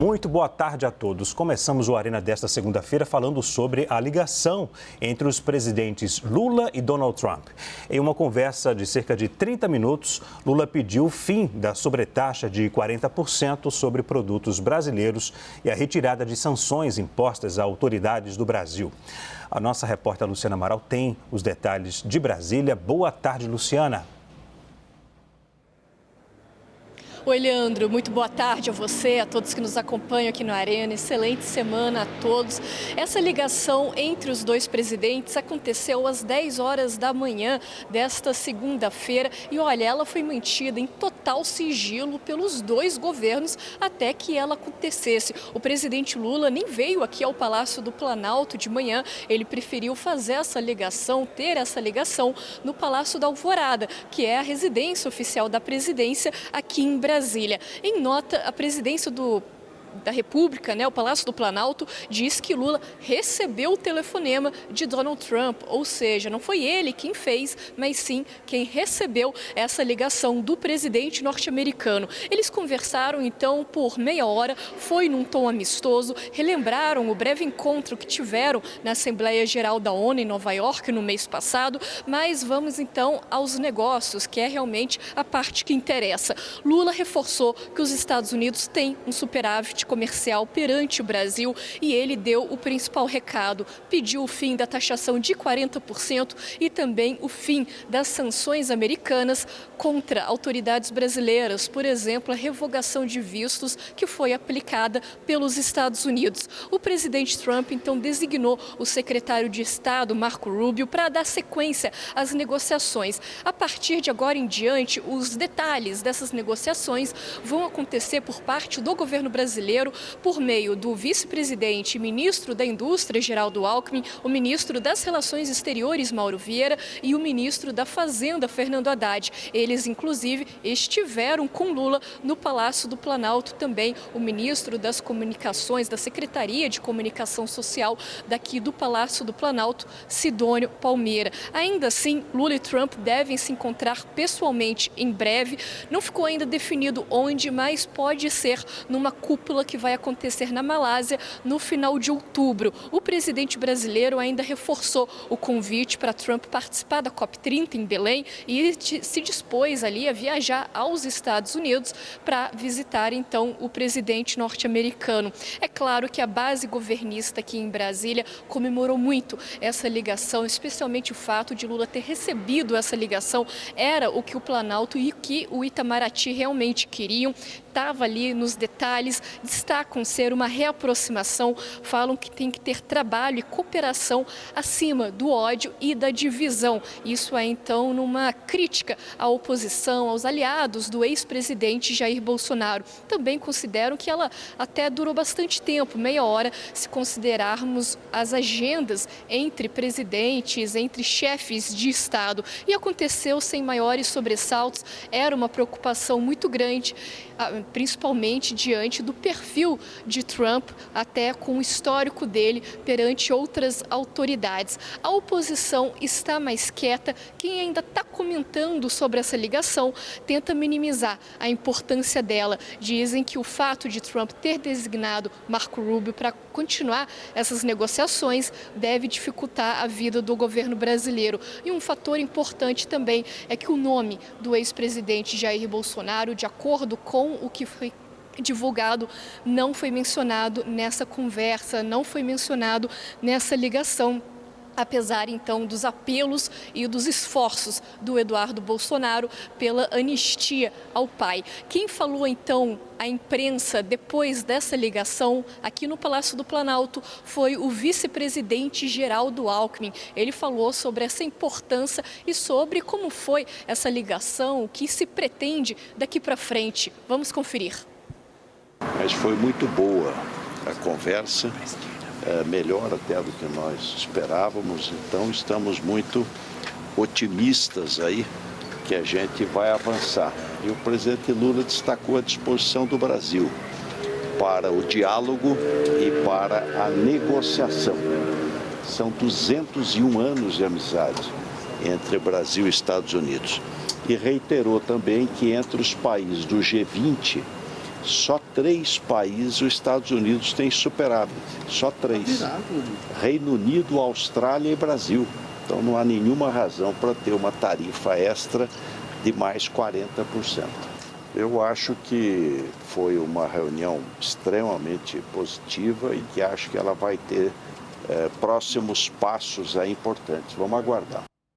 Muito boa tarde a todos. Começamos o Arena desta segunda-feira falando sobre a ligação entre os presidentes Lula e Donald Trump. Em uma conversa de cerca de 30 minutos, Lula pediu o fim da sobretaxa de 40% sobre produtos brasileiros e a retirada de sanções impostas a autoridades do Brasil. A nossa repórter Luciana Amaral tem os detalhes de Brasília. Boa tarde, Luciana. Oi, Leandro, muito boa tarde a você, a todos que nos acompanham aqui no Arena. Excelente semana a todos. Essa ligação entre os dois presidentes aconteceu às 10 horas da manhã desta segunda-feira e, olha, ela foi mantida em total sigilo pelos dois governos até que ela acontecesse. O presidente Lula nem veio aqui ao Palácio do Planalto de manhã, ele preferiu fazer essa ligação, ter essa ligação no Palácio da Alvorada, que é a residência oficial da presidência aqui em Brasília. Em nota, a presidência da República, o Palácio do Planalto, diz que Lula recebeu o telefonema de Donald Trump, ou seja, não foi ele quem fez, mas sim quem recebeu essa ligação do presidente norte-americano. Eles conversaram então por meia hora, foi num tom amistoso, relembraram o breve encontro que tiveram na Assembleia Geral da ONU em Nova York no mês passado, mas vamos então aos negócios, que é realmente a parte que interessa. Lula reforçou que os Estados Unidos têm um superávit comercial perante o Brasil e ele deu o principal recado, pediu o fim da taxação de 40% e também o fim das sanções americanas contra autoridades brasileiras, por exemplo, a revogação de vistos que foi aplicada pelos Estados Unidos. O presidente Trump então designou o secretário de Estado, Marco Rubio, para dar sequência às negociações. A partir de agora em diante, os detalhes dessas negociações vão acontecer por parte do governo brasileiro por meio do vice-presidente e ministro da Indústria, Geraldo Alckmin, o ministro das Relações Exteriores, Mauro Vieira, e o ministro da Fazenda, Fernando Haddad. Eles, inclusive, estiveram com Lula no Palácio do Planalto também, o ministro das Comunicações, da Secretaria de Comunicação Social daqui do Palácio do Planalto, Sidônio Palmeira. Ainda assim, Lula e Trump devem se encontrar pessoalmente em breve. Não ficou ainda definido onde, mas pode ser numa cúpula que vai acontecer na Malásia no final de outubro. O presidente brasileiro ainda reforçou o convite para Trump participar da COP30 em Belém e se dispôs ali a viajar aos Estados Unidos para visitar então o presidente norte-americano. É claro que a base governista aqui em Brasília comemorou muito essa ligação, especialmente o fato de Lula ter recebido essa ligação, era o que o Planalto e o que o Itamaraty realmente queriam. Estava ali nos detalhes, destacam ser uma reaproximação, falam que tem que ter trabalho e cooperação acima do ódio e da divisão. Isso é então numa crítica à oposição, aos aliados do ex-presidente Jair Bolsonaro. Também consideram que ela até durou bastante tempo, meia hora, se considerarmos as agendas entre presidentes, entre chefes de Estado. E aconteceu sem maiores sobressaltos, era uma preocupação muito grande, principalmente diante do perfil de Trump, até com o histórico dele perante outras autoridades. A oposição está mais quieta, quem ainda está comentando sobre essa ligação tenta minimizar a importância dela. Dizem que o fato de Trump ter designado Marco Rubio para continuar essas negociações deve dificultar a vida do governo brasileiro. E um fator importante também é que o nome do ex-presidente Jair Bolsonaro, de acordo com o que foi divulgado, não foi mencionado nessa conversa, não foi mencionado nessa ligação. Apesar, então, dos apelos e dos esforços do Eduardo Bolsonaro pela anistia ao pai. Quem falou, então, à imprensa depois dessa ligação aqui no Palácio do Planalto foi o vice-presidente Geraldo Alckmin. Ele falou sobre essa importância e sobre como foi essa ligação, o que se pretende daqui para frente. Vamos conferir. Mas foi muito boa a conversa. Melhor até do que nós esperávamos, então estamos muito otimistas aí que a gente vai avançar. E o presidente Lula destacou a disposição do Brasil para o diálogo e para a negociação. São 201 anos de amizade entre Brasil e Estados Unidos. E reiterou também que entre os países do G20 Só 3 países os Estados Unidos têm superávit, só 3. Reino Unido, Austrália e Brasil. Então não há nenhuma razão para ter uma tarifa extra de mais 40%. Eu acho que foi uma reunião extremamente positiva e que acho que ela vai ter próximos passos importantes. Vamos aguardar.